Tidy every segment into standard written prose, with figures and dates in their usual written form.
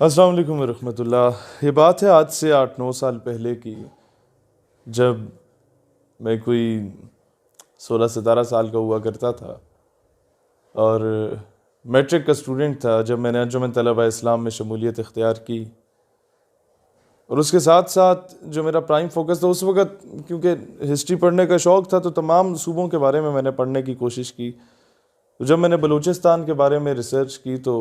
अस्सलाम वालेकुम रहमतुल्लाह। ये बात है आज से 8-9 साल पहले की, जब मैं कोई 16-17 साल का हुआ करता था और मैट्रिक का स्टूडेंट था जब मैंने अंजुमन तलबा इस्लाम में शमूलियत इख्तियार की। और उसके साथ साथ जो मेरा प्राइम फोकस था उस वक़्त, क्योंकि हिस्ट्री पढ़ने का शौक़ था, तो तमाम सूबों के बारे में मैंने पढ़ने की कोशिश की। तो जब मैंने बलूचिस्तान के बारे में रिसर्च की तो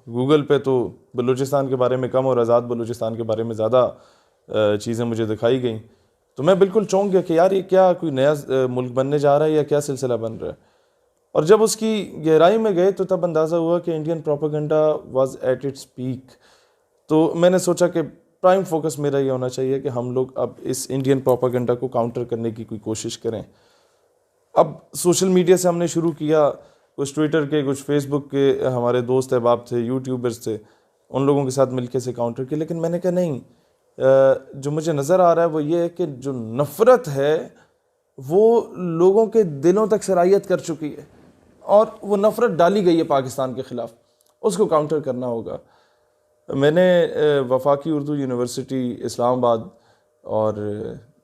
गूगल पे तो बलूचिस्तान के बारे में कम और आज़ाद बलूचिस्तान के बारे में ज़्यादा चीज़ें मुझे दिखाई गई। तो मैं बिल्कुल चौंक गया कि यार ये क्या कोई नया मुल्क बनने जा रहा है या क्या सिलसिला बन रहा है। और जब उसकी गहराई में गए तो तब अंदाज़ा हुआ कि Indian propaganda was at its peak. तो मैंने सोचा कि प्राइम फोकस मेरा ये होना चाहिए कि हम लोग अब इस इंडियन प्रोपेगेंडा को काउंटर करने की कोई कोशिश करें। अब सोशल मीडिया से हमने शुरू किया, कुछ ट्विटर के, कुछ फेसबुक के हमारे दोस्त अहबाब थे, यूट्यूबर्स थे, उन लोगों के साथ मिलके से काउंटर किया। लेकिन मैंने कहा नहीं, जो मुझे नज़र आ रहा है वो ये है कि जो नफ़रत है वो लोगों के दिलों तक सरायत कर चुकी है और वो नफ़रत डाली गई है पाकिस्तान के ख़िलाफ़, उसको काउंटर करना होगा। मैंने वफाकी उर्दू यूनिवर्सिटी इस्लामाबाद और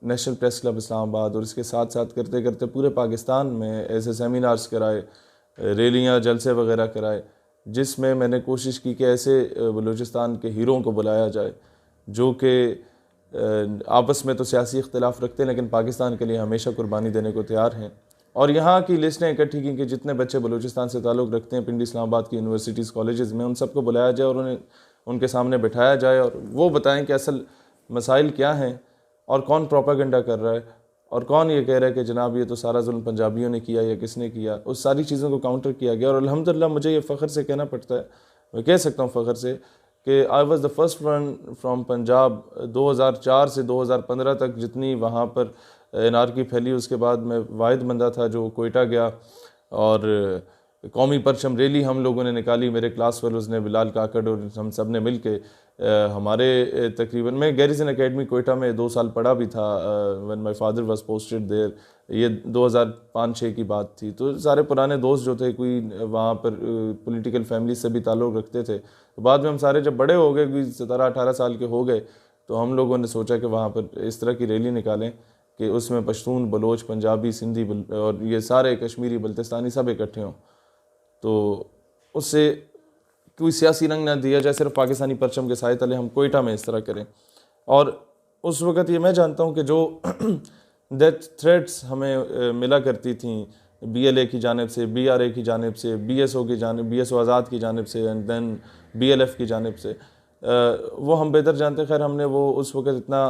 नेशनल प्रेस क्लब इस्लामाबाद और इसके साथ साथ करते करते पूरे पाकिस्तान में ऐसे सेमिनार्स कराए, रैलियाँ, जलसे वगैरह कराए, जिसमें मैंने कोशिश की कि ऐसे बलूचिस्तान के हीरों को बुलाया जाए जो कि आपस में तो सियासी इख्तिलाफ रखते हैं लेकिन पाकिस्तान के लिए हमेशा कुर्बानी देने को तैयार हैं। और यहाँ की लिस्टें इकट्ठी की कि जितने बच्चे बलूचिस्तान से ताल्लुक़ रखते हैं पिंडी इस्लामाबाद की यूनिवर्सिटीज़ कॉलेजेस में, उन सबको बुलाया जाए और उन्हें उनके सामने बिठाया जाए और वो बताएं कि असल मसाइल क्या हैं और कौन प्रोपेगेंडा कर रहा है और कौन ये कह रहा है कि जनाब ये तो सारा जुल्म पंजाबियों ने किया या किसने किया। उस सारी चीज़ों को काउंटर किया गया और अल्हम्दुलिल्लाह मुझे ये फ़ख्र से कहना पड़ता है, मैं कह सकता हूँ फ़ख्र से, कि I was the first one from Punjab. 2004 से 2015 तक जितनी वहाँ पर एनार्की फैली, उसके बाद मैं वाहिद बंदा था जो कोयटा गया और कौमी परचम रैली हम लोगों ने निकाली। मेरे क्लास फेलोज़ ने, बिलाल काकड़ और हम सब ने मिल के हमारे तकरीबन, मैं गैरिसन एकेडमी कोयटा में 2 साल पढ़ा भी था when my father was posted there. ये 2005-06 की बात थी। तो सारे पुराने दोस्त जो थे, कोई वहाँ पर पॉलिटिकल फैमिली से भी ताल्लुक़ रखते थे। तो बाद में हम सारे जब बड़े हो गए, कोई 17-18 साल के हो गए, तो हम लोगों ने सोचा कि वहाँ पर इस तरह की रैली निकालें कि उसमें पश्तून, बलोच, पंजाबी, सिंधी और ये सारे कश्मीरी, बल्तिस्तानी सब इकट्ठे हों। तो उससे कोई सियासी रंग ना दिया जाए, सिर्फ पाकिस्तानी परचम के साए तले हम कोयटा में इस तरह करें। और उस वक़्त ये मैं जानता हूँ कि जो डेथ थ्रेट्स हमें मिला करती थी BLA की जानिब से, BRA की जानिब से, BSO की जानिब, BSO आज़ाद की जानिब से एंड देन BLF की जानिब से, वो हम बेहतर जानते। खैर हमने वो उस वक़्त इतना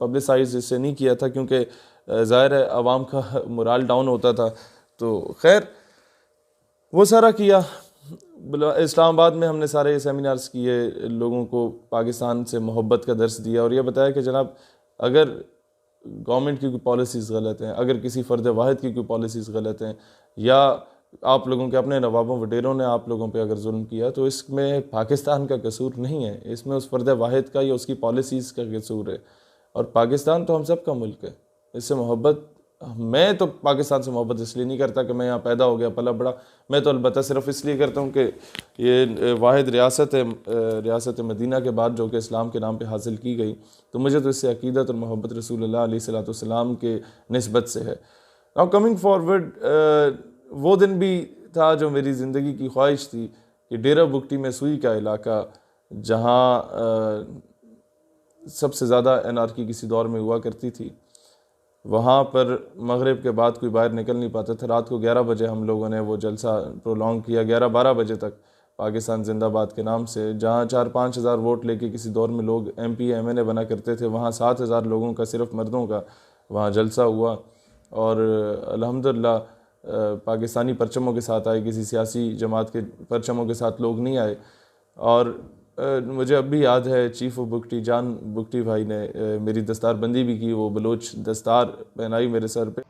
पब्लिसाइज इससे नहीं किया था क्योंकि ज़ाहिर है आवाम का मोराल डाउन होता था। तो खैर वो सारा किया। इस्लामाबाद में हमने सारे सेमिनार्स किए, लोगों को पाकिस्तान से मोहब्बत का दर्स दिया और ये बताया कि जनाब अगर गवर्नमेंट की कोई पॉलिसीज़ गलत हैं, अगर किसी फ़र्द वाहिद की कोई पॉलिसीज़ गलत हैं, या आप लोगों के अपने नवाबों वडेरों ने आप लोगों पे अगर जुल्म किया, तो इसमें पाकिस्तान का कसूर नहीं है, इसमें उस फ़र्द वाहिद का या उसकी पॉलिसीज़ का कसूर है। और पाकिस्तान तो हम सब का मुल्क है, इससे मोहब्बत, मैं तो पाकिस्तान से मोहब्बत इसलिए नहीं करता कि मैं यहाँ पैदा हो गया, पला बड़ा। मैं तो अलबत्ता सिर्फ इसलिए करता हूँ कि ये वाहिद रियासत है, रियासत मदीना के बाद जो कि इस्लाम के नाम पे हासिल की गई। तो मुझे तो इससे अकीदत और मोहब्बत रसूलुल्लाह अलैहिस्सलाम के निस्बत से है। नाउ कमिंग फॉरवर्ड, वो दिन भी था जो मेरी ज़िंदगी की ख्वाहिश थी कि डेरा बुगटी में सुई का इलाका, जहाँ सबसे ज़्यादा एनार्की किसी दौर में हुआ करती थी, वहाँ पर मगरिब के बाद कोई बाहर निकल नहीं पाता था। रात को 11 बजे हम लोगों ने वो जलसा प्रोलॉन्ग किया, 11-12 बजे तक, पाकिस्तान जिंदाबाद के नाम से। जहाँ 4-5 हज़ार वोट लेके किसी दौर में लोग MP MNA बना करते थे, वहाँ 7 हज़ार लोगों का, सिर्फ मर्दों का वहाँ जलसा हुआ। और अल्हम्दुलिल्लाह पाकिस्तानी परचमों के साथ आए, किसी सियासी जमात के परचमों के साथ लोग नहीं आए। और मुझे अब भी याद है चीफ़ ऑफ बुगटी जान बुगटी भाई ने मेरी दस्तारबंदी भी की, वो बलोच दस्तार पहनाई मेरे सर पे।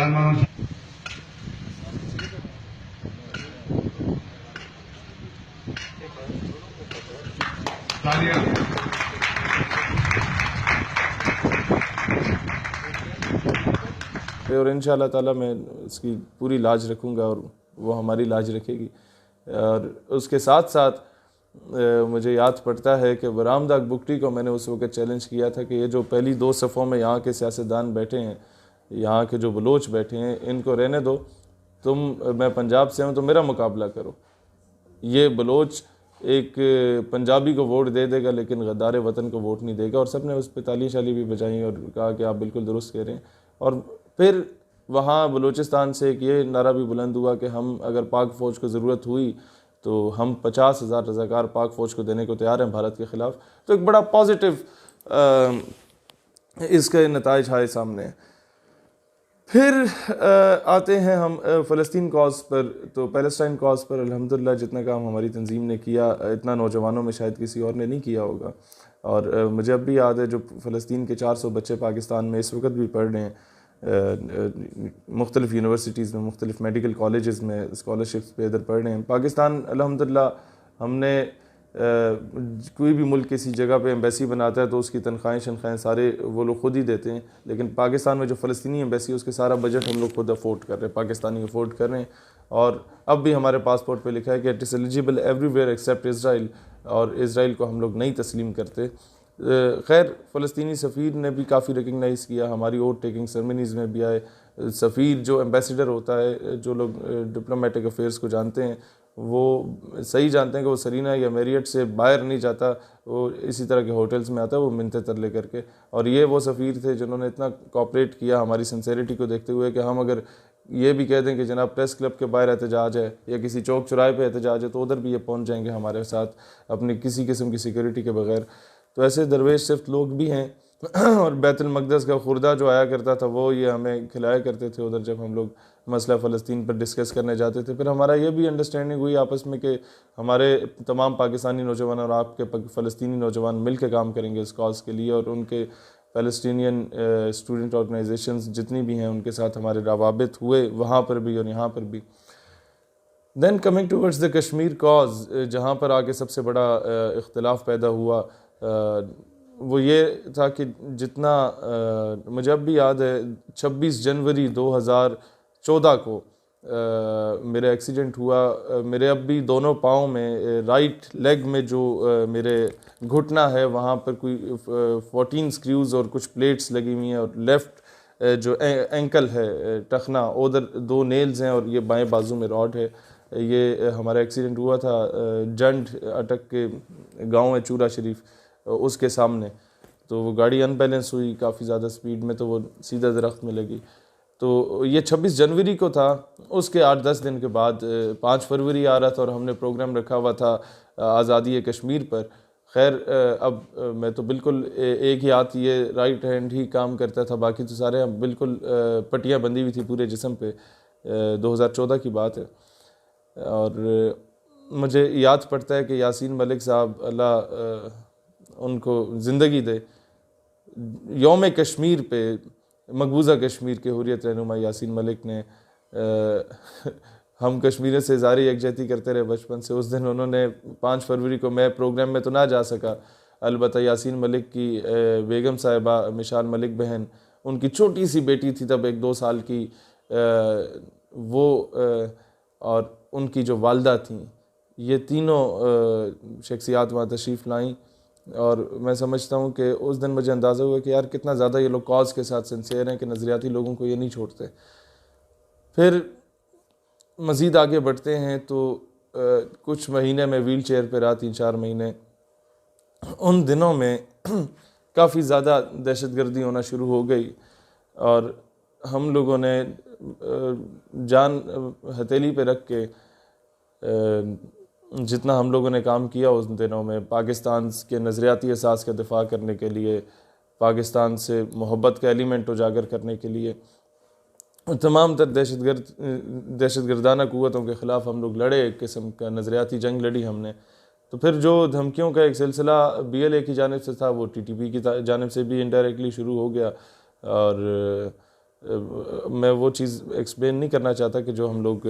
जान मानो तालियां। और इंशाअल्लाह ताला मैं इसकी पूरी लाज रखूँगा और वो हमारी लाज रखेगी। और उसके साथ साथ मुझे याद पड़ता है कि बरामदाग बुकटी को मैंने उस वक्त चैलेंज किया था कि ये जो पहली 2 सफ़ों में यहाँ के सियासतदान बैठे हैं, यहाँ के जो बलोच बैठे हैं, इनको रहने दो, मैं पंजाब से हूँ तो मेरा मुकाबला करो। ये बलोच एक पंजाबी को वोट दे देगा लेकिन गद्दार वतन को वोट नहीं देगा। और सब ने उस पर ताली शाली भी बजाई और कहा कि आप बिल्कुल दुरुस्त कह रहे हैं। और फिर वहाँ बलूचिस्तान से एक ये नारा भी बुलंद हुआ कि हम अगर पाक फ़ौज को ज़रूरत हुई तो हम 50,000 रज़ाकार पाक फ़ौज को देने को तैयार हैं भारत के ख़िलाफ़। तो एक बड़ा पॉजिटिव इसके नताइज आए सामने। फिर आते हैं हम फ़लस्तीन कॉज पर। तो पैलेस्टाइन कॉज पर अल्हम्दुलिल्लाह जितना काम हमारी तंजीम ने किया, इतना नौजवानों में शायद किसी और ने नहीं किया होगा। और मुझे अब भी याद है जो फ़लस्तीन के 400 बच्चे पाकिस्तान में इस वक्त भी पढ़ रहे हैं, मुख्तलिफ़ यूनिवर्सिटीज़ में, मुख्तलिफ़ मेडिकल कॉलेजेस में स्कॉलरशिप्स पे इधर पढ़ रहे हैं। पाकिस्तान अल्हम्दुलिल्लाह हमने कोई भी मुल्क किसी जगह पे एम्बेसी बनाता है तो उसकी तनख्वाहें शनख्वाहें सारे वो लोग खुद ही देते हैं। लेकिन पाकिस्तान में जो फ़लस्तीनी एम्बेसी है उसके सारा बजट हम लोग खुद अफोर्ड कर रहे हैं, पाकिस्तानी अफोर्ड कर रहे हैं। और अब भी हमारे पासपोर्ट पे लिखा है कि it is eligible everywhere except Israel, और इसराइल को हम लोग नहीं तस्लीम करते। खैर फ़लस्तीनी सफ़ीर ने भी काफ़ी रिकगनाइज़ किया, हमारी वोट टेकिंग सेरेमनीज़ में भी आए। सफ़ीर जो एम्बेसडर होता है, जो लोग डिप्लोमेटिक अफेयर्स को जानते हैं वो सही जानते हैं कि वो सरीना या मैरियट से बाहर नहीं जाता, वो इसी तरह के होटल्स में आता है, वो मिन्नतें तरले करके। और ये वो सफ़ीर थे जिन्होंने इतना कोऑपरेट किया हमारी सिंसेरिटी को देखते हुए कि हम अगर ये भी कह दें कि जनाब प्रेस क्लब के बाहर एहतजाज है या किसी चौक चौराहे पे एहतजाज है तो उधर भी ये पहुंच जाएंगे हमारे साथ अपनी किसी किस्म की सिक्योरिटी के बगैर। तो ऐसे दरवेश सिर्फ लोग भी हैं। और बैतुल मक़दस का खुर्दा जो आया करता था वो ये हमें खिलाया करते थे उधर जब हम लोग मसला फ़लस्तीन पर डिस्कस करने जाते थे। फिर हमारा ये भी अंडरस्टैंडिंग हुई आपस में कि हमारे तमाम पाकिस्तानी नौजवान और आपके फ़लस्तीनी नौजवान मिल के काम करेंगे इस कॉज़ के लिए, और उनके फ़लस्तीनियन स्टूडेंट ऑर्गेनाइजेशंस जितनी भी हैं उनके साथ हमारे रवाबित हुए वहाँ पर भी और यहाँ पर भी। Then coming towards the Kashmir cause, जहाँ पर आगे सबसे बड़ा इख्तिलाफ़ पैदा हुआ वो ये था कि जितना मुझे अब भी याद है 26 जनवरी 2014 को मेरा एक्सीडेंट हुआ। मेरे अब भी दोनों पाँव में, राइट लेग में जो मेरे घुटना है वहाँ पर कोई 14 स्क्रूज़ और कुछ प्लेट्स लगी हुई हैं, और लेफ़्ट जो एंकल है टखना उधर 2 नेल्स हैं, और ये बाएं बाजू में रॉड है। ये हमारा एक्सीडेंट हुआ था जंड अटक के गांव है चूरा शरीफ, उसके सामने। तो वो गाड़ी अनबैलेंस हुई काफ़ी ज़्यादा स्पीड में, तो वो सीधा दरख्त में लगी। तो ये 26 जनवरी को था। उसके 8-10 दिन के बाद 5 फरवरी आ रहा था और हमने प्रोग्राम रखा हुआ था आज़ादी कश्मीर पर। खैर अब मैं तो बिल्कुल एक ही हाथ ये राइट हैंड ही काम करता था, बाकी तो सारे बिल्कुल पट्टियाँ बंधी हुई थी पूरे जिस्म पे। 2014 की बात है। और मुझे याद पड़ता है कि यासीन मलिक साहब अल्लाह उनको ज़िंदगी दे, यौम कश्मीर पे मकबूजा कश्मीर के हुर्रियत रहनुमा यासीन मलिक ने हम कश्मीर से ज़ारी यकजहती करते रहे बचपन से। उस दिन उन्होंने 5 फरवरी को, मैं प्रोग्राम में तो ना जा सका, अलबत्ता यासीन मलिक की बेगम साहिबा मिशाल मलिक बहन, उनकी छोटी सी बेटी थी तब 1-2 साल की, वो और उनकी जो वालदा थी, ये तीनों शख्सियात वहाँ तशरीफ़ लाई। और मैं समझता हूँ कि उस दिन मुझे अंदाज़ा हुआ कि यार कितना ज़्यादा ये लोग कॉज के साथ सिंसियर हैं कि नज़रियाती लोगों को ये नहीं छोड़ते। फिर मज़ीद आगे बढ़ते हैं तो कुछ महीने में व्हील चेयर पर रहा, 3-4 महीने। उन दिनों में काफ़ी ज़्यादा दहशतगर्दी होना शुरू हो गई और हम लोगों ने जान हथेली पे रख के जितना हम लोगों ने काम किया उस दिनों में, पाकिस्तान के नज़रियाती असास का दिफा करने के लिए, पाकिस्तान से मोहब्बत का एलिमेंट उजागर करने के लिए, तमाम तर दहशतगर्दाना क़ुव्वतों के ख़िलाफ़ हम लोग लड़े, एक किस्म का नज़रियाती जंग लड़ी हमने। तो फिर जो धमकियों का एक सिलसिला BLA की जानिब से था वो TTP की जानिब से भी इनडायरेक्टली शुरू हो गया। और मैं वो चीज़ एक्सप्लेन नहीं करना चाहता कि जो हम लोग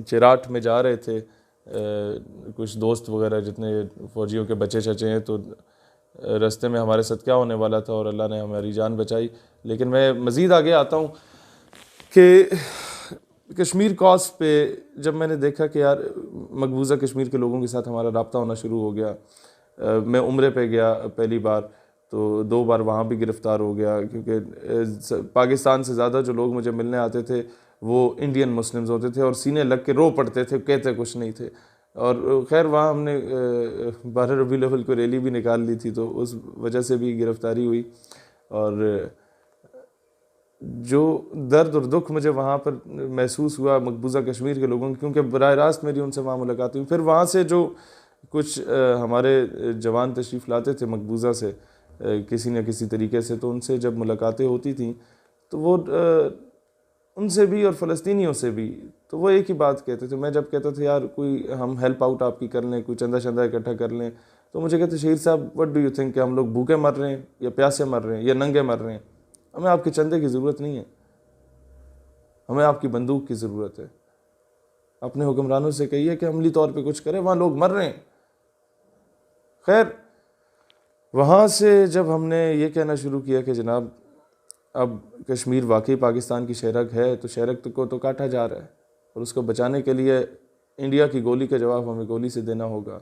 चिराट में जा रहे थे, कुछ दोस्त वगैरह जितने फ़ौजियों के बच्चे चचे हैं, तो रास्ते में हमारे साथ क्या होने वाला था और अल्लाह ने हमारी जान बचाई। लेकिन मैं मज़ीद आगे आता हूँ कि कश्मीर कॉज पे जब मैंने देखा कि यार मकबूजा कश्मीर के लोगों के साथ हमारा रब्ता होना शुरू हो गया, मैं उम्रे पे गया पहली बार, तो 2 बार वहाँ भी गिरफ़्तार हो गया, क्योंकि पाकिस्तान से ज़्यादा जो लोग मुझे मिलने आते थे वो इंडियन मुस्लिम्स होते थे और सीने लग के रो पड़ते थे, कहते कुछ नहीं थे। और खैर वहाँ हमने 12 रबीउल अव्वल को रैली भी निकाल ली थी, तो उस वजह से भी गिरफ़्तारी हुई। और जो दर्द और दुख मुझे वहाँ पर महसूस हुआ मकबूजा कश्मीर के लोगों की, क्योंकि बराह रास्त मेरी उनसे वहाँ मुलाकात हुई। फिर वहाँ से जो कुछ हमारे जवान तशरीफ़ लाते थे मकबूजा से किसी न किसी तरीके से, तो उनसे जब मुलाकातें होती थी तो वो उनसे भी और फ़लस्तीनियों से भी, तो वो एक ही बात कहते थे। मैं जब कहता था यार कोई हम हेल्प आउट आपकी कर लें, कोई चंदा चंदा इकट्ठा कर लें, तो मुझे कहते शहीद साहब व्हाट डू यू थिंक, कि हम लोग भूखे मर रहे हैं या प्यासे मर रहे हैं या नंगे मर रहे हैं? हमें आपके चंदे की ज़रूरत नहीं है, हमें आपकी बंदूक की ज़रूरत है। अपने हुक्मरानों से कहिए कि अमली तौर पे कुछ करें, वहाँ लोग मर रहे हैं। खैर वहाँ से जब हमने ये कहना शुरू किया कि जनाब अब कश्मीर वाकई पाकिस्तान की शहरक है, तो शहरक को तो काटा जा रहा है और उसको बचाने के लिए इंडिया की गोली का जवाब हमें गोली से देना होगा।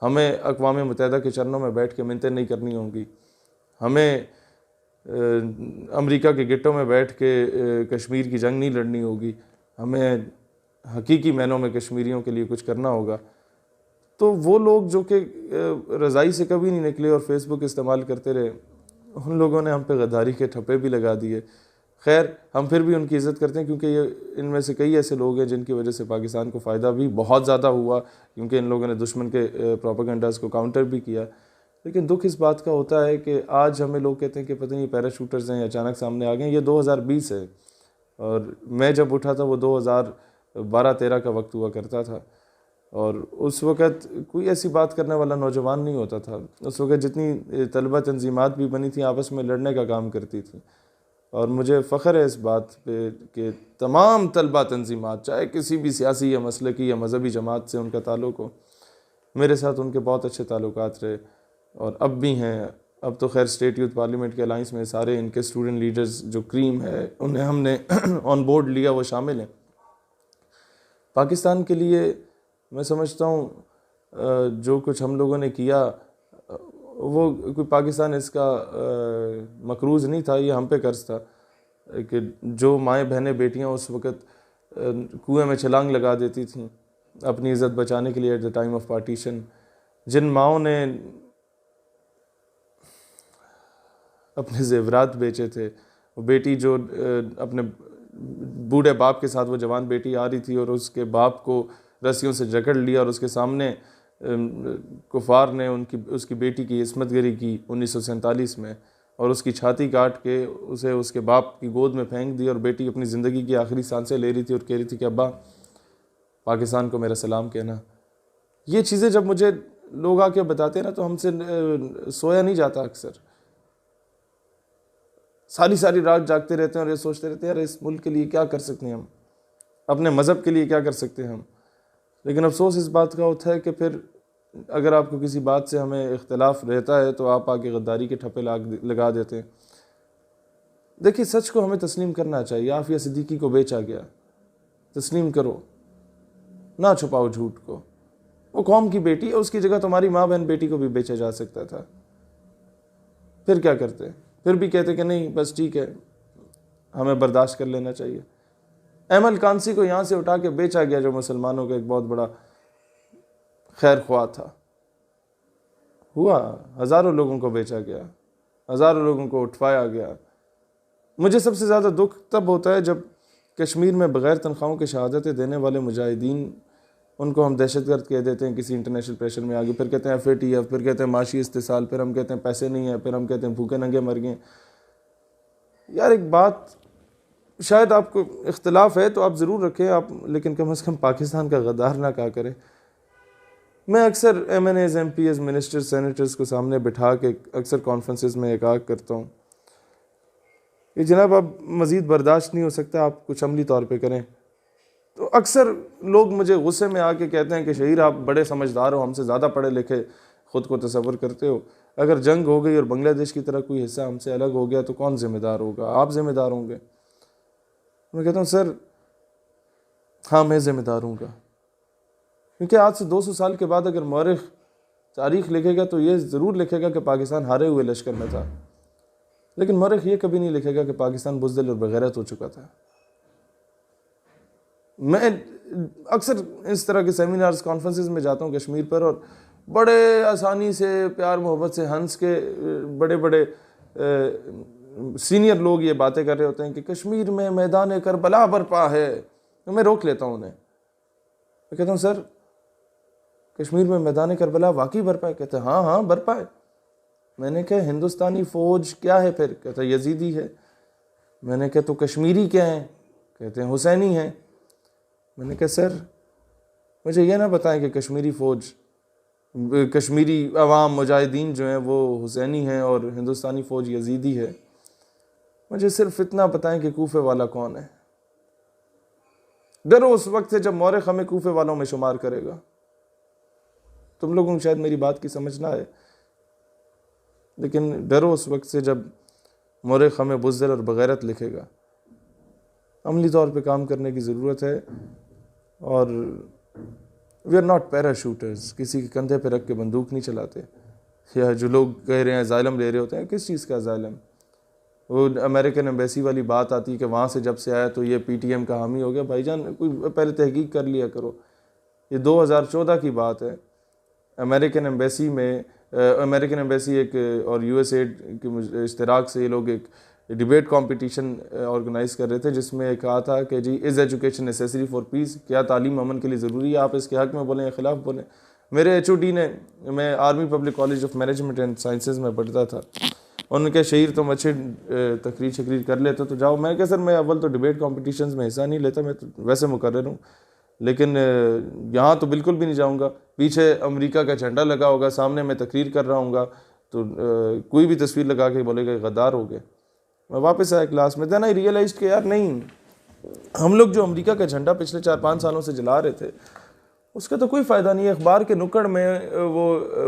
हमें अक़वाम मुत्तहिदा के चरणों में बैठ के मिन्नतें नहीं करनी होंगी, हमें अमेरिका के गिट्टों में बैठ के कश्मीर की जंग नहीं लड़नी होगी, हमें हकीकी मायनों में कश्मीरियों के लिए कुछ करना होगा। तो वो लोग जो कि रज़ाई से कभी नहीं निकले और फेसबुक इस्तेमाल करते रहे, उन लोगों ने हम पे गद्दारी के ठप्पे भी लगा दिए। खैर हम फिर भी उनकी इज़्ज़त करते हैं, क्योंकि ये इनमें से कई ऐसे लोग हैं जिनकी वजह से पाकिस्तान को फ़ायदा भी बहुत ज़्यादा हुआ, क्योंकि इन लोगों ने दुश्मन के प्रोपेगेंडास को काउंटर भी किया। लेकिन दुख इस बात का होता है कि आज हमें लोग कहते हैं कि पता नहीं पैराशूटर्स हैं अचानक सामने आ गए। ये 2020 है और मैं जब उठा था वो 2012-13 का वक्त हुआ करता था, और उस वक़्त कोई ऐसी बात करने वाला नौजवान नहीं होता था। उस वक़्त जितनी तलबा तंजीमात भी बनी थी आपस में लड़ने का काम करती थी, और मुझे फ़ख्र है इस बात पे कि तमाम तलबा तंजीमात, चाहे किसी भी सियासी या मसलकी या मज़हबी जमात से उनका ताल्लुक़ हो, मेरे साथ उनके बहुत अच्छे ताल्लुकात रहे और अब भी हैं। अब तो खैर स्टेट यूथ पार्लियामेंट के अलाइंस में सारे इनके स्टूडेंट लीडर्स जो क्रीम है उन्हें हमने ऑन बोर्ड लिया, वो शामिल हैं। पाकिस्तान के लिए मैं समझता हूँ जो कुछ हम लोगों ने किया वो कोई पाकिस्तान इसका मकरूज़ नहीं था, ये हम पे कर्ज था कि जो माएँ बहनें बेटियाँ उस वक़्त कुएं में छलांग लगा देती थीं अपनी इज़्ज़त बचाने के लिए at the time of partition, जिन माओं ने अपने ज़ेवरात बेचे थे, वो बेटी जो अपने बूढ़े बाप के साथ वो जवान बेटी आ रही थी और उसके बाप को रस्सियों से जकड़ लिया और उसके सामने कुफार ने उसकी बेटी की इस्मत गिरी की 1947 में, और उसकी छाती काट के उसे उसके बाप की गोद में फेंक दी, और बेटी अपनी ज़िंदगी की आखिरी सांसें ले रही थी और कह रही थी कि अब्बा पाकिस्तान को मेरा सलाम कहना। ये चीज़ें जब मुझे लोग आके बताते हैं ना, तो हमसे सोया नहीं जाता। अक्सर सारी सारी रात जागते रहते हैं और ये सोचते रहते हैं यार इस मुल्क के लिए क्या कर सकते हैं हम, अपने मज़हब के लिए क्या कर सकते हैं हम। लेकिन अफसोस इस बात का होता है कि फिर अगर आपको किसी बात से हमें इख्तलाफ रहता है तो आप आके गद्दारी के ठप्पे लगा देते हैं। देखिए सच को हमें तस्लीम करना चाहिए। आफिया सिद्दीकी को बेचा गया, तस्लीम करो, ना छुपाओ झूठ को। वो कौम की बेटी है, उसकी जगह तुम्हारी माँ बहन बेटी को भी बेचा जा सकता था। फिर क्या करते? फिर भी कहते कि नहीं बस ठीक है, हमें बर्दाश्त कर लेना चाहिए। अहमद कांसी को यहाँ से उठा के बेचा गया, जो मुसलमानों का एक बहुत बड़ा खैर ख्वाह था। हुआ, हज़ारों लोगों को बेचा गया, हज़ारों लोगों को उठवाया गया। मुझे सबसे ज़्यादा दुख तब होता है जब कश्मीर में बग़ैर तनख्वाहों के शहादतें देने वाले मुजाहिदीन, उनको हम दहशतगर्द कह देते हैं किसी इंटरनेशनल प्रेशर में आगे, फिर कहते हैं FATF, फिर कहते हैं माशी इस्तिसाल, फिर हम कहते हैं पैसे नहीं है, फिर हम कहते हैं भूखे नंगे मर गए। यार एक बात, शायद आपको इख्तलाफ है तो आप ज़रूर रखें आप, लेकिन कम से कम पाकिस्तान का गद्दार ना कहा करें। मैं अक्सर MNAs, MPs, मिनिस्टर्स, सेनेटर्स को सामने बिठा के अक्सर कॉन्फ्रेंसेस में एक करता हूँ कि जनाब अब मज़ीद बर्दाश्त नहीं हो सकता, आप कुछ अमली तौर पे करें। तो अक्सर लोग मुझे गुस्से में आके कहते हैं कि शहीर आप बड़े समझदार हो, हमसे ज़्यादा पढ़े लिखे ख़ुद को तसव्वुर करते हो, अगर जंग हो गई और बांग्लादेश की तरह कोई हिस्सा हमसे अलग हो गया तो कौन ज़िम्मेदार होगा? आप ज़िम्मेदार होंगे। मैं कहता हूँ सर हाँ मैं ज़िम्मेदार हूँगा, क्योंकि आज से 200 साल के बाद अगर मौरिख तारीख़ लिखेगा तो ये ज़रूर लिखेगा कि पाकिस्तान हारे हुए लश्कर में था, लेकिन मौरिख ये कभी नहीं लिखेगा कि पाकिस्तान बुज़दिल और बेगैरत हो चुका था। मैं अक्सर इस तरह के सेमिनार्स कॉन्फ्रेंसेस में जाता हूँ कश्मीर पर, और बड़े आसानी से प्यार मोहब्बत से हंस के बड़े बड़े सीनियर लोग ये बातें कर रहे होते हैं कि कश्मीर में मैदान करबला बरपा है, तो मैं रोक लेता हूँ उन्हें। मैं कहता हूँ सर कश्मीर में मैदान करबला वाकई बरपा है? कहते हैं हाँ हाँ बरपा है। मैंने कहा हिंदुस्तानी फ़ौज क्या है फिर? कहते हैं यजीदी है। मैंने कहा तो कश्मीरी क्या हैं? कहते हैं हुसैनी हैं। मैंने कहा सर मुझे यह ना बताएं कि कश्मीरी फ़ौज, कश्मीरी अवाम मुजाहिदीन जो हैं वो हुसैनी हैं और हिंदुस्तानी फ़ौज यजीदी है। मुझे सिर्फ इतना बताएं कि कूफे वाला कौन है। डरो उस वक्त से जब मौरिख हमें कूफे वालों में शुमार करेगा। तुम लोगों को शायद मेरी बात की समझ ना आए, लेकिन डरो उस वक्त से जब मौरिख हमें बुज़दिल और बगैरत लिखेगा। अमली तौर पे काम करने की ज़रूरत है, और वी आर नॉट पैराशूटर्स, किसी के कंधे पे रख के बंदूक नहीं चलाते। या जो लोग कह रहे हैं ज़ालिम ले रहे होते हैं, किस चीज़ का ज़ालिम? वो अमेरिकन एम्बेसी वाली बात आती है कि वहाँ से जब से आया तो ये PTM का हामी हो गया। भाईजान कोई पहले तहकीक कर लिया करो। ये 2014 की बात है। अमेरिकन एम्बेसी में अमेरिकन एम्बेसी एक और USAID के इश्तराक से ये लोग एक डिबेट कंपटीशन ऑर्गेनाइज़ कर रहे थे, जिसमें कहा था कि जी is education necessary for peace, क्या तालीम अमन के लिए ज़रूरी है? आप इसके हक़ में बोलें या ख़िलाफ़ बोलें। मेरे HOD ने, मैं army public college of management and sciences में पढ़ता था, उनके शहीर तुम अच्छे तकरीर शकरीर कर लेते तो जाओ। मैंने कहा सर मैं अव्वल तो डिबेट कॉम्पिटिशन्स में हिस्सा नहीं लेता, मैं तो वैसे मुकर्रर हूँ, लेकिन यहाँ तो बिल्कुल भी नहीं जाऊँगा। पीछे अमेरिका का झंडा लगा होगा, सामने मैं तकरीर कर रहा हूँगा, तो कोई भी तस्वीर लगा के बोलेगा गद्दार हो गए। मैं वापस आया क्लास में, देन आई रियलाइज्ड कि यार नहीं, हम लोग जो अमेरिका का झंडा पिछले 4-5 सालों से जला रहे थे उसका तो कोई फ़ायदा नहीं है। अखबार के नुक्कड़ में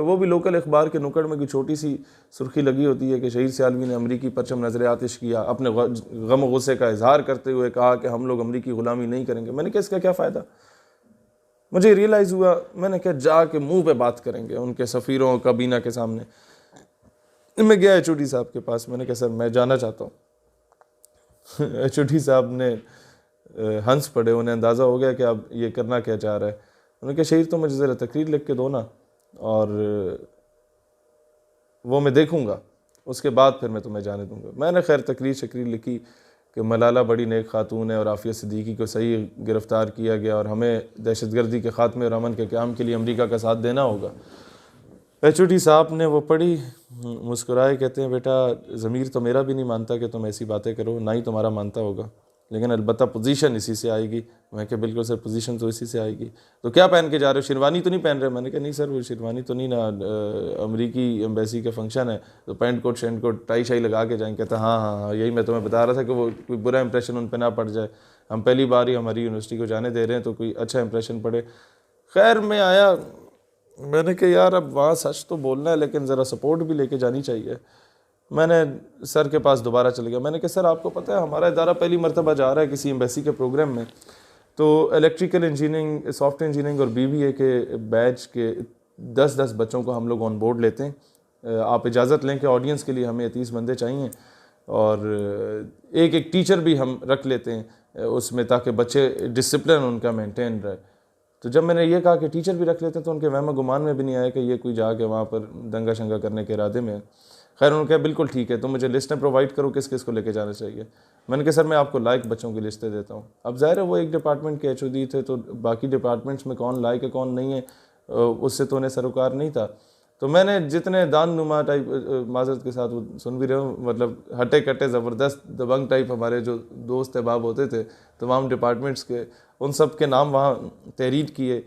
वो भी लोकल अखबार के नुक्कड़ में कोई छोटी सी सुर्खी लगी होती है कि शहीद सियालवी ने अमरीकी परचम नजर आतिश किया, अपने गम गुस्से का इजहार करते हुए कहा कि हम लोग अमरीकी ग़ुलामी नहीं करेंगे। मैंने कहा इसका क्या फ़ायदा? मुझे रियलाइज़ हुआ, मैंने कहा जाके मुंह पे बात करेंगे उनके सफ़ीरों काबीना के सामने। मैं गया HOD साहब के पास, मैंने कहा सर मैं जाना चाहता हूँ। HOD साहब ने हंस पड़े, उन्हें अंदाज़ा हो गया कि अब ये करना क्या चाह रहा है। उन्होंने कहा शहीद तो मुझे ज़रा तकरीर लिख के दो ना, और वो मैं देखूँगा, उसके बाद फिर मैं तुम्हें जाने दूँगा। मैंने खैर तकरीर शकरीर लिखी कि मलाला बड़ी नेक खातून है और आफिया सिद्दीकी को सही गिरफ़्तार किया गया और हमें दहशतगर्दी के ख़ात्मे और अमन के क़याम के लिए अमरीका का साथ देना होगा। HOD साहब ने वो पढ़ी, मुस्कुराए, कहते हैं बेटा ज़मीर तो मेरा भी नहीं मानता कि तुम ऐसी बातें करो, ना ही तुम्हारा मानता होगा, लेकिन अलबत्ता पोजीशन इसी से आएगी। मैं क्या बिल्कुल सर पोजीशन तो इसी से आएगी। तो क्या पहन के जा रहे हो? शेरवानी तो नहीं पहन रहे? मैंने कहा नहीं सर वो शेरवानी तो नहीं ना, अमरीकी एम्बेसी का फंक्शन है तो पैंट कोट शैंट कोट टाई शाई लगा के जाएंगे। कहता हाँ हाँ हाँ, यही मैं तुम्हें बता रहा था कि वो कोई बुरा इंप्रेशन उन पर ना पड़ जाए। हम पहली बार ही हमारी यूनिवर्सिटी को जाने दे रहे हैं तो कोई अच्छा इंप्रेशन पड़े। खैर मैं आया, मैंने कहा यार अब वहाँ सच तो बोलना है लेकिन ज़रा सपोर्ट भी लेके जानी चाहिए। मैंने सर के पास दोबारा चले गया। मैंने कहा सर आपको पता है हमारा इदारा पहली मरतबा जा रहा है किसी एम्बेसी के प्रोग्राम में, तो इलेक्ट्रिकल इंजीनियरिंग, सॉफ्टवेयर इंजीनियरिंग और BBA के बैच के 10-10 बच्चों को हम लोग ऑन बोर्ड लेते हैं। आप इजाज़त लें कि ऑडियंस के लिए हमें 30 बंदे चाहिए और एक एक टीचर भी हम रख लेते हैं उसमें, ताकि बच्चे डिसिप्लिन उनका मेंटेन रहे। तो जब मैंने ये कहा कि टीचर भी रख लेते हैं तो उनके वहम गुमान में भी नहीं आया कि ये कोई जाके वहाँ पर दंगा शंगा करने के इरादे में। खैर उन्होंने कहा बिल्कुल ठीक है, तो मुझे लिस्टें प्रोवाइड करो किस किस को लेके जाना चाहिए। मैंने कहा सर मैं आपको लायक बच्चों की लिस्टें देता हूँ। अब ज़ाहिर है वो एक डिपार्टमेंट के HOD थे, तो बाकी डिपार्टमेंट्स में कौन लायक है कौन नहीं है उससे तो उन्हें सरोकार नहीं था। तो मैंने जितने दान नुमा टाइप, माजरत के साथ वो सुन भी रहे हो, मतलब हटे कटे ज़बरदस्त दबंग टाइप हमारे जो दोस्त अहबाब होते थे तमाम डिपार्टमेंट्स के, उन सब के नाम वहाँ तहरीर किए।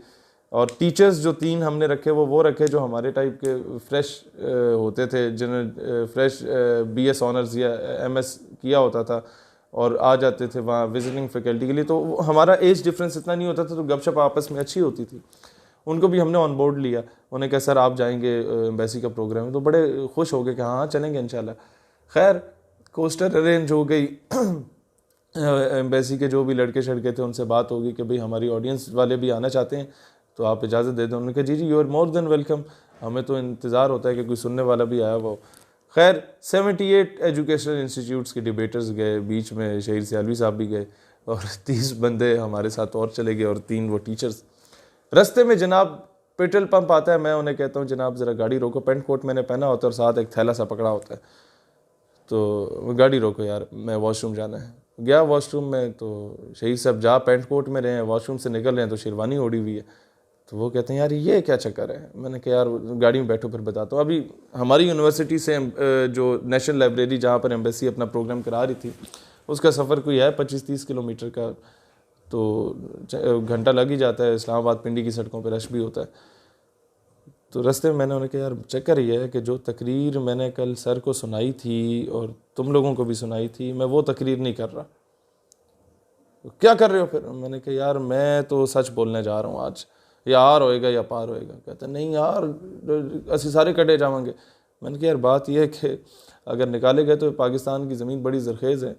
और टीचर्स जो 3 हमने रखे वो रखे जो हमारे टाइप के फ्रेश होते थे, जिन्होंने फ्रेश BS ऑनर्स या MS किया होता था और आ जाते थे वहाँ विजिटिंग फैकल्टी के लिए। तो हमारा एज डिफरेंस इतना नहीं होता था, तो गपशप आपस में अच्छी होती थी। उनको भी हमने ऑन बोर्ड लिया। उन्हें कहा सर आप जाएंगे एम्बेसी का प्रोग्राम है, तो बड़े खुश हो गए कि हाँ चलेंगे इंशाल्लाह। खैर कोस्टर अरेंज हो गई, एम्बेसी के जो भी लड़के शड़के थे उनसे बात होगी कि भाई हमारी ऑडियंस वाले भी आना चाहते हैं तो आप इजाज़त दे दें। उन्होंने कहा जी you are more than welcome, हमें तो इंतज़ार होता है कि कोई सुनने वाला भी आया हुआ हो। खैर 78 एजुकेशनल इंस्टीट्यूट्स के डिबेटर्स गए, बीच में शहीद सियालवी साहब भी गए और 30 बंदे हमारे साथ और चले गए और 3 वो टीचर्स। रास्ते में जनाब पेट्रोल पंप आता है, मैं उन्हें कहता हूँ जनाब ज़रा गाड़ी रोको, पेंट कोट मैंने पहना होता है और साथ एक थैला सा पकड़ा होता है, तो गाड़ी रोको यार मैं वॉशरूम जाना है। गया वॉशरूम में, तो शहीद साहब जा पेंट कोट में रहे हैं, वॉशरूम से निकल रहे हैं तो शेरवानी ओढ़ी हुई है। तो वो कहते हैं यार ये क्या चक्कर है। मैंने कहा यार गाड़ी में बैठो फिर बताता हूँ। अभी हमारी यूनिवर्सिटी से जो नेशनल लाइब्रेरी जहाँ पर एम्बेसी अपना प्रोग्राम करा रही थी, उसका सफ़र कोई है 25-30 किलोमीटर का, तो घंटा लग ही जाता है। इस्लामाबाद पिंडी की सड़कों पर रश भी होता है। तो रास्ते में मैंने उन्हें कहा यार चक्कर ये है कि जो तकरीर मैंने कल सर को सुनाई थी और तुम लोगों को भी सुनाई थी, मैं वो तकरीर नहीं कर रहा। तो क्या कर रहे हो फिर? मैंने कहा यार मैं तो सच बोलने जा रहा हूँ आज, या आर होएगा या पार होएगा। कहते नहीं यार असी सारे कटे जाएंगे। मैंने कहा यार बात यह है कि अगर निकाले गए तो पाकिस्तान की ज़मीन बड़ी ज़रखेज़ है,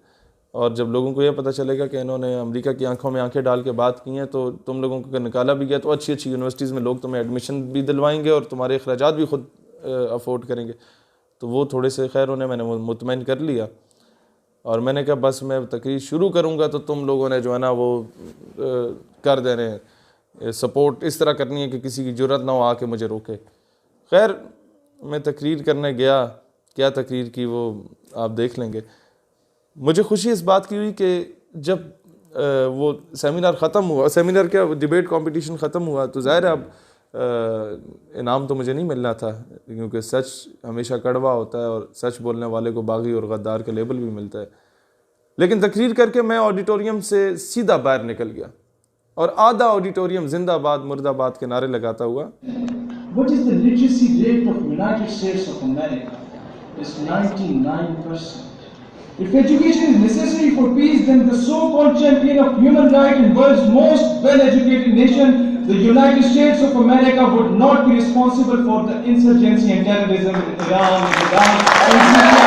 और जब लोगों को यह पता चलेगा कि इन्होंने अमेरिका की आंखों में आंखें डाल के बात की हैं, तो तुम लोगों को अगर निकाला भी गया तो अच्छी अच्छी यूनिवर्सिटीज़ में लोग तुम्हें एडमिशन भी दिलवाएंगे और तुम्हारे अखराजात भी खुद अफोर्ड करेंगे। तो वो थोड़े से खैर उन्हें मैंने मुतमईन कर लिया और मैंने कहा बस मैं तकरीर शुरू करूँगा तो तुम लोगों ने जो है ना वो कर दे रहे हैं, सपोर्ट इस तरह करनी है कि किसी की ज़रूरत ना हो आके मुझे रोके। खैर मैं तकरीर करने गया, क्या तकरीर की वो आप देख लेंगे। मुझे खुशी इस बात की हुई कि जब वो सेमिनार ख़त्म हुआ, सेमिनार क्या डिबेट कंपटीशन ख़त्म हुआ, तो ज़ाहिर है अब इनाम तो मुझे नहीं मिलना था, क्योंकि सच हमेशा कड़वा होता है और सच बोलने वाले को बागी और गद्दार का लेबल भी मिलता है। लेकिन तकरीर करके मैं ऑडिटोरियम से सीधा बाहर निकल गया और आधा ऑडिटोरियम जिंदाबाद मुर्दाबाद के नारे लगाता हुआ। What is the literacy rate of United States of America? It's 99%. If education is necessary for peace, then the so-called champion of human rights and world's most well-educated nation, the United States of America, would not be responsible for the insurgency and terrorism in Iran, in Iraq, in Syria,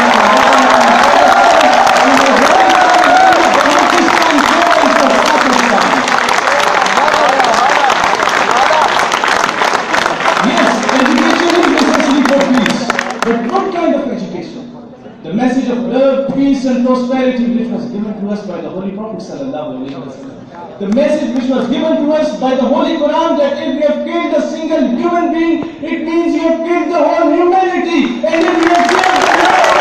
the message of love, peace and prosperity which was given to us by the Holy Prophet sallallahu alaihi wasallam. The message which was given to us by the Holy Quran, that if you have killed a single human being, it means you have killed the whole humanity. And if you have killed the whole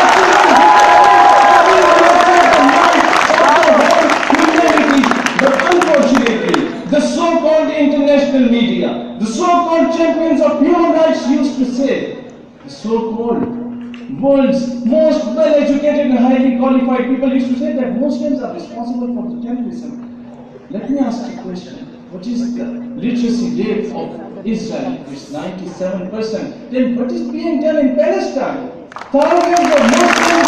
humanity. But unfortunately, the so-called international media, the so-called champions of human rights used to say, the so-called world's most well-educated and highly qualified people used to say that Muslims are responsible for the terrorism. Let me ask you a question. What is the literacy rate of Israel? It's 97%. Then what is being done in Palestine? Thousands of Muslims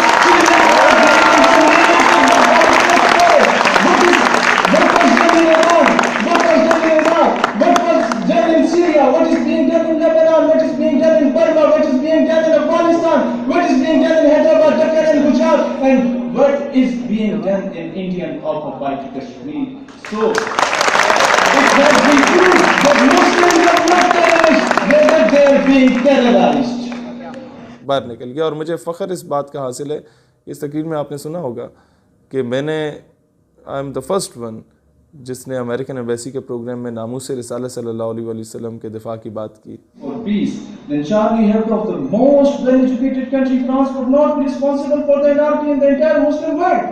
what was done in Iran? What was done in Iraq? What was done in Syria? What is being done in Lebanon? What is being done in Burma? What is being done in Afghanistan? What is being done in Hyderabad, Dhaka and Gujarat? And what is being done in Indian occupied Kashmir? So, it has been proved that Muslims are not terrorists, rather they are being terrorized. बाहर निकल गया और मुझे फ़ख्र इस बात का हासिल है, इस तकरीर में आपने सुना होगा कि मैंने I am the first one जिसने अमेरिकन एम्बेसी के प्रोग्राम में नामूस रिसालत सल्लल्लाहु अलैहि वसल्लम के दिफा की बात की। For peace, then Charlie Hebdo of the most well-educated country, France, would not be responsible for the anarchy in the entire Muslim world.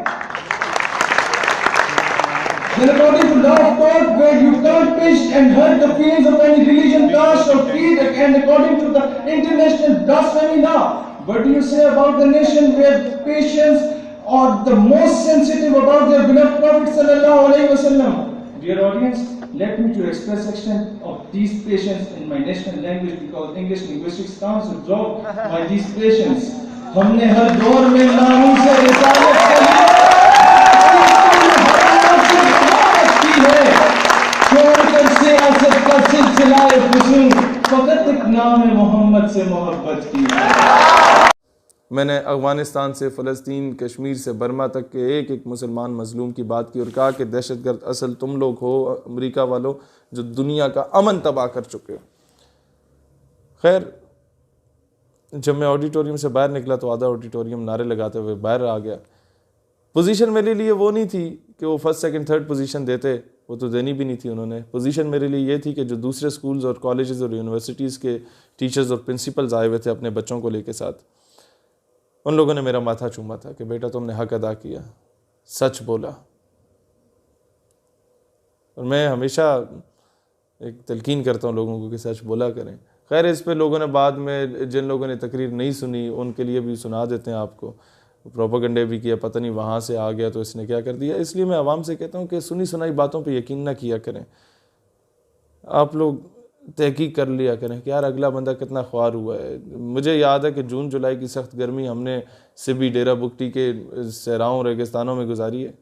Then according to law of God, where you can't pinch and hurt the feelings of any religion, caste or creed, and according to the international blasphemy law, what do you say about the nation where patience are the most sensitive about their beloved Prophet sallallahu alaihi wasallam? Dear audience, let me to express extent of these patients in my national language because English linguistics counts to drop by these patients. हमने हर दौर में नामों से रिसालत के लिए की है, छोड़कर सियासत का सिलसिला फुसूल, फकत एक नाम मोहम्मद से मोहब्बत की है। मैंने अफ़गानिस्तान से फ़लस्तीन, कश्मीर से बर्मा तक के एक एक मुसलमान मज़लूम की बात की और कहा कि दहशतगर्द असल तुम लोग हो, अमेरिका वालों, जो दुनिया का अमन तबाह कर चुके हो। खैर, जब मैं ऑडिटोरियम से बाहर निकला तो आधा ऑडिटोरियम नारे लगाते हुए बाहर आ गया। पोजीशन मेरे लिए वो नहीं थी कि वो फर्स्ट सेकंड थर्ड पोजीशन देते, वो तो देनी भी नहीं थी उन्होंने। पोजीशन मेरे लिए ये थी कि जो दूसरे स्कूल्स और कॉलेजेस और यूनिवर्सिटीज़ के टीचर्स और प्रिंसिपल्स आए हुए थे अपने बच्चों को लेके साथ, उन लोगों ने मेरा माथा चूमा था कि बेटा तुमने हक अदा किया, सच बोला। और मैं हमेशा एक तलकीन करता हूँ लोगों को कि सच बोला करें। खैर, इस पे लोगों ने बाद में, जिन लोगों ने तकरीर नहीं सुनी उनके लिए भी सुना देते हैं आपको, प्रोपेगेंडे भी किया, पता नहीं वहाँ से आ गया तो इसने क्या कर दिया। इसलिए मैं आवाम से कहता हूँ कि सुनी सुनाई बातों पे यकीन ना किया करें। आप लोग तहकीक कर लिया करें कि यार अगला बंदा कितना ख्वार हुआ है। मुझे याद है कि जून जुलाई की सख्त गर्मी हमने सिबी, डेरा बुगटी के सहराओं रेगिस्तानों में गुजारी है।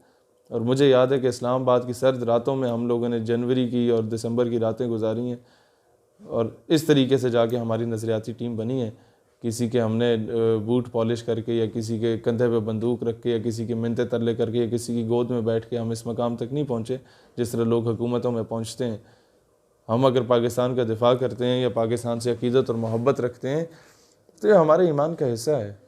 और मुझे याद है कि इस्लामाबाद की सर्द रातों में हम लोगों ने जनवरी की और दिसंबर की रातें गुजारी हैं। और इस तरीके से जाके हमारी नज़रियाती टीम बनी है। किसी के हमने बूट पॉलिश करके, या किसी के कंधे पे बंदूक रख के, या किसी के मिन्नतें तरले करके, या किसी की गोद में बैठ के हम इस मकाम तक नहीं पहुँचे जिस तरह लोग हुकूमतों में पहुँचते हैं। हम अगर पाकिस्तान का दिफा करते हैं या पाकिस्तान से अकीदत और मोहब्बत रखते हैं तो ये हमारे ईमान का हिस्सा है।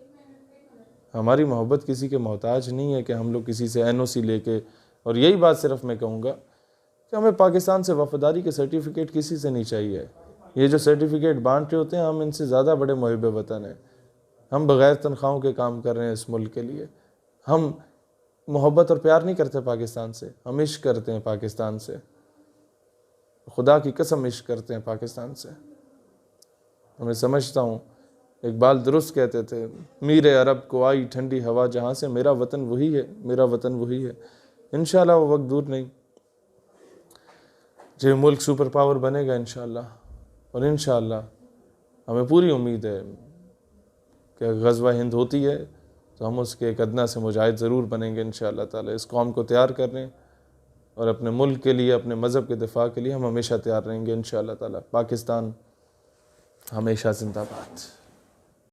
हमारी मोहब्बत किसी के मोहताज नहीं है कि हम लोग किसी से NOC लेके। और यही बात सिर्फ मैं कहूँगा कि हमें पाकिस्तान से वफादारी के सर्टिफिकेट किसी से नहीं चाहिए। ये जो सर्टिफिकेट बांट रहे होते हैं, हम इनसे ज़्यादा बड़े मुहिब वतन हैं। हम बग़ैर तनख्वाहों के काम कर रहे हैं इस मुल्क के लिए। हम मोहब्बत और प्यार नहीं करते पाकिस्तान से, हम इश्क करते हैं पाकिस्तान से। खुदा की कसम इश्क करते हैं पाकिस्तान से। मैं समझता हूँ इकबाल दुरुस्त कहते थे, मीर अरब को आई ठंडी हवा जहाँ से, मेरा वतन वही है, मेरा वतन वही है। इंशाल्लाह वो वक्त दूर नहीं जो मुल्क सुपर पावर बनेगा इंशाल्लाह। और इंशाल्लाह हमें पूरी उम्मीद है कि ग़ज़वा हिंद होती है तो हम उसके एक अदना से मुजाहिद ज़रूर बनेंगे इंशाल्लाह ताला। इस कौम को तैयार करने और अपने मुल्क के लिए, अपने मज़हब के दिफा के लिए हम हमेशा तैयार रहेंगे इंशाअल्लाह ताला। पाकिस्तान हमेशा जिंदाबाद।